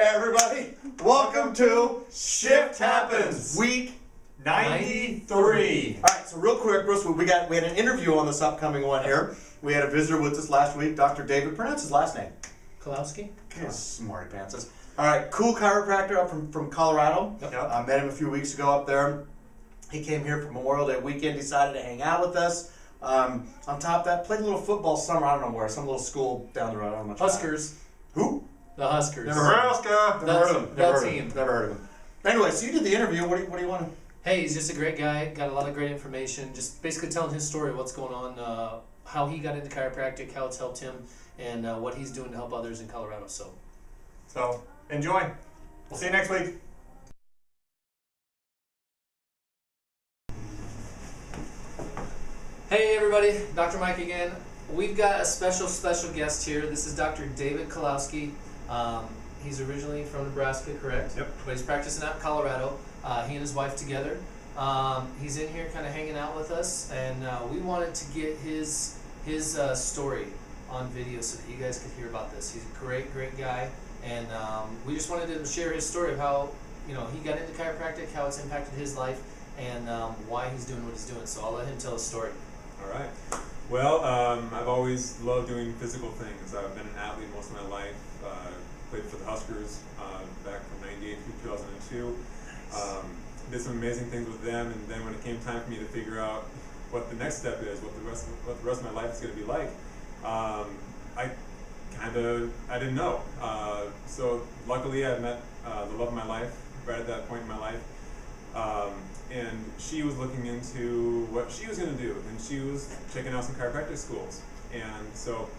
everybody. Welcome to Shift Happens, week 93. All right, so real quick, Bruce, we had an interview on this upcoming one here. We had a visitor with us last week, Dr. David. Pronounce his last name. Kolowski. Smarty pantses. All right, cool chiropractor up from Colorado. Yep. I met him a few weeks ago up there. He came here for Memorial Day weekend, decided to hang out with us. On top of that, played a little football summer, I don't know where, some little school down the road. I don't know much Huskers. Who? The Huskers. Nebraska. Never heard of him. That Never heard of him. Anyway, so you did the interview. What do you want to? Hey, he's just a great guy. Got a lot of great information. Just basically telling his story, what's going on, how he got into chiropractic, how it's helped him, and what he's doing to help others in Colorado. So enjoy. We'll see you next week. Hey everybody, Dr. Mike again. We've got a special guest here. This is Dr. David Kolowski. He's originally from Nebraska, correct? Yep. But he's practicing out in Colorado. He and his wife together. He's in here kind of hanging out with us, and we wanted to get his story on video so that you guys could hear about this. He's a great guy, and we just wanted to share his story of how he got into chiropractic, how it's impacted his life, and why he's doing what he's doing. So I'll let him tell his story. All right. Well, I've always loved doing physical things. I've been an athlete most of my life. Played for the Huskers back from '98 through 2002. Did some amazing things with them, and then when it came time for me to figure out what the next step is, what the rest of my life is going to be like, I didn't know. So luckily, I met the love of my life right at that point in my life. And she was looking into what she was going to do, and she was checking out some chiropractic schools. And so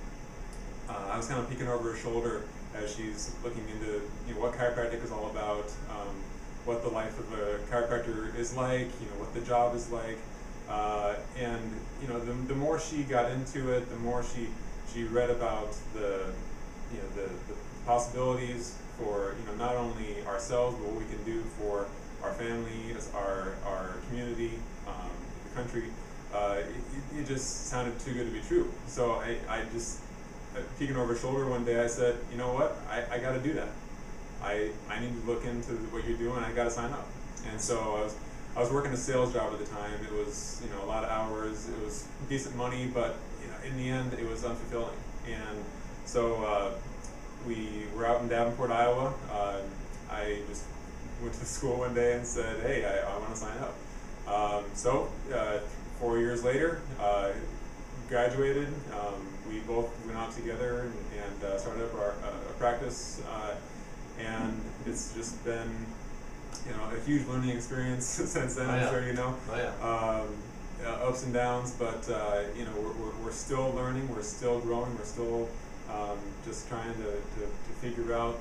I was kind of peeking over her shoulder as she's looking into what chiropractic is all about, what the life of a chiropractor is like, what the job is like. And the more she got into it, the more she read about the possibilities for not only ourselves, but what we can do for our family, our community, the country. It just sounded too good to be true. So I just, peeking over her shoulder one day, I said, you know what, I got to do that. I need to look into what you're doing. I got to sign up. And so I was working a sales job at the time. It was a lot of hours. It was decent money, but in the end, it was unfulfilling. And so we were out in Davenport, Iowa. I just went to school one day and said, hey, I want to sign up. So 4 years later, graduated. We both went out together and started up our practice, and it's just been a huge learning experience since then. I'm sure you know. Ups and downs, but we're still learning, we're still growing, we're still just trying to figure out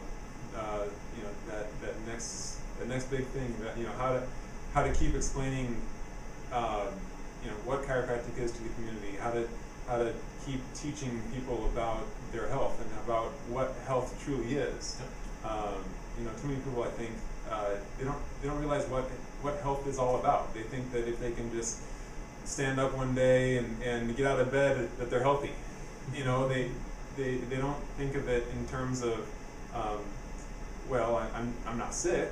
that next big thing, how to keep explaining what chiropractic is to the community, how to keep teaching people about their health and about what health truly is. Too many people, I think, they don't realize what health is all about. They think that if they can just stand up one day and get out of bed that they're healthy. They don't think of it in terms of I'm not sick,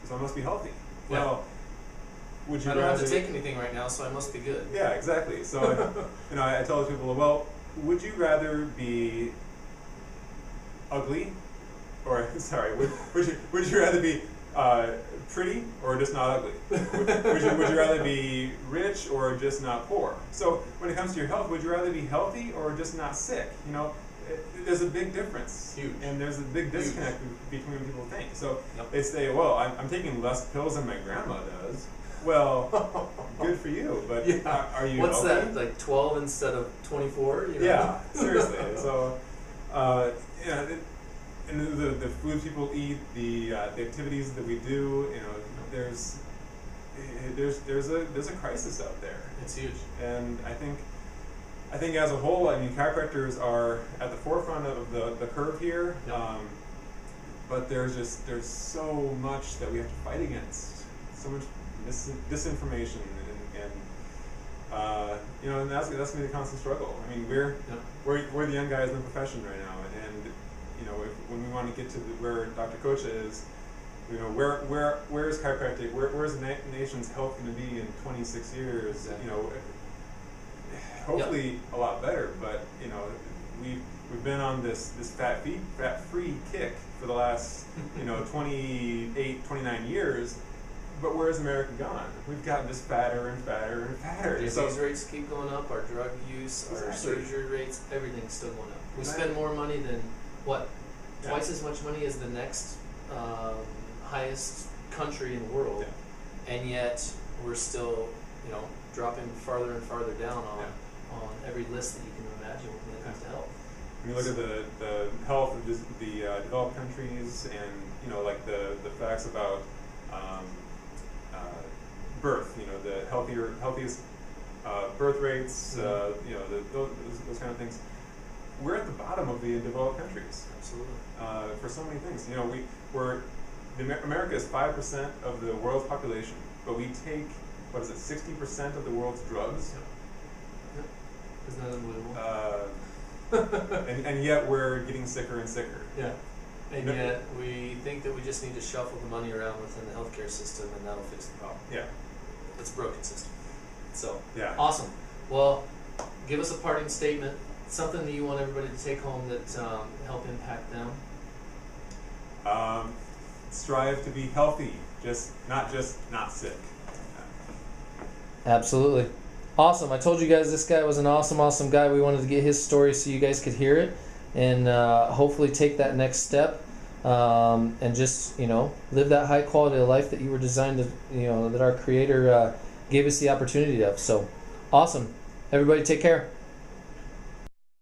so I must be healthy. Yeah. Well, would you I don't rather have to take anything right now, so I must be good. Yeah, exactly. So I tell people, well, would you rather be ugly, or sorry, would you rather be pretty or just not ugly? Would you rather be rich or just not poor? So when it comes to your health, would you rather be healthy or just not sick? There's a big difference. Huge. And there's a big disconnect between what people think. So Yep. they say, well, I'm taking less pills than my grandma does. Well, good for you, but are you What's healthy? that, like 12 instead of 24? Yeah, seriously. So, and the foods people eat, the activities that we do, there's a crisis out there. It's huge. And I think as a whole, chiropractors are at the forefront of the curve here. Yep. But there's so much that we have to fight against, so much disinformation, and that's gonna be the constant struggle. We're the young guys in the profession right now, and when we want to get to where Dr. Koca is, where is chiropractic? Where's the nation's health going to be in 26 years? Hopefully a lot better. But we've been on this fat-free kick for the last 28, 29 years. But where's America gone? We've gotten just fatter and fatter and fatter. Disease rates keep going up. Our drug use, our surgery rates, everything's still going up. We spend more money than twice as much money as the next highest country in the world, and yet we're still dropping farther and farther down on every list that you can imagine when it comes to health. When you look at the health of the developed countries, and the facts about birth, the healthiest birth rates, those kind of things. We're at the bottom of the developed countries. Absolutely. For so many things, America is 5% of the world's population, but we take 60% of the world's drugs. Isn't that unbelievable? and yet we're getting sicker and sicker. Yeah. And yet we think that we just need to shuffle the money around within the healthcare system, and that'll fix the problem. Yeah. It's a broken system. So, Awesome. Well, give us a parting statement, something that you want everybody to take home that help impact them. Strive to be healthy, not sick. Absolutely. Awesome. I told you guys this guy was an awesome guy. We wanted to get his story so you guys could hear it and hopefully take that next step and just, live that high quality of life that you were designed to, that our Creator gave us the opportunity of. So, awesome. Everybody take care.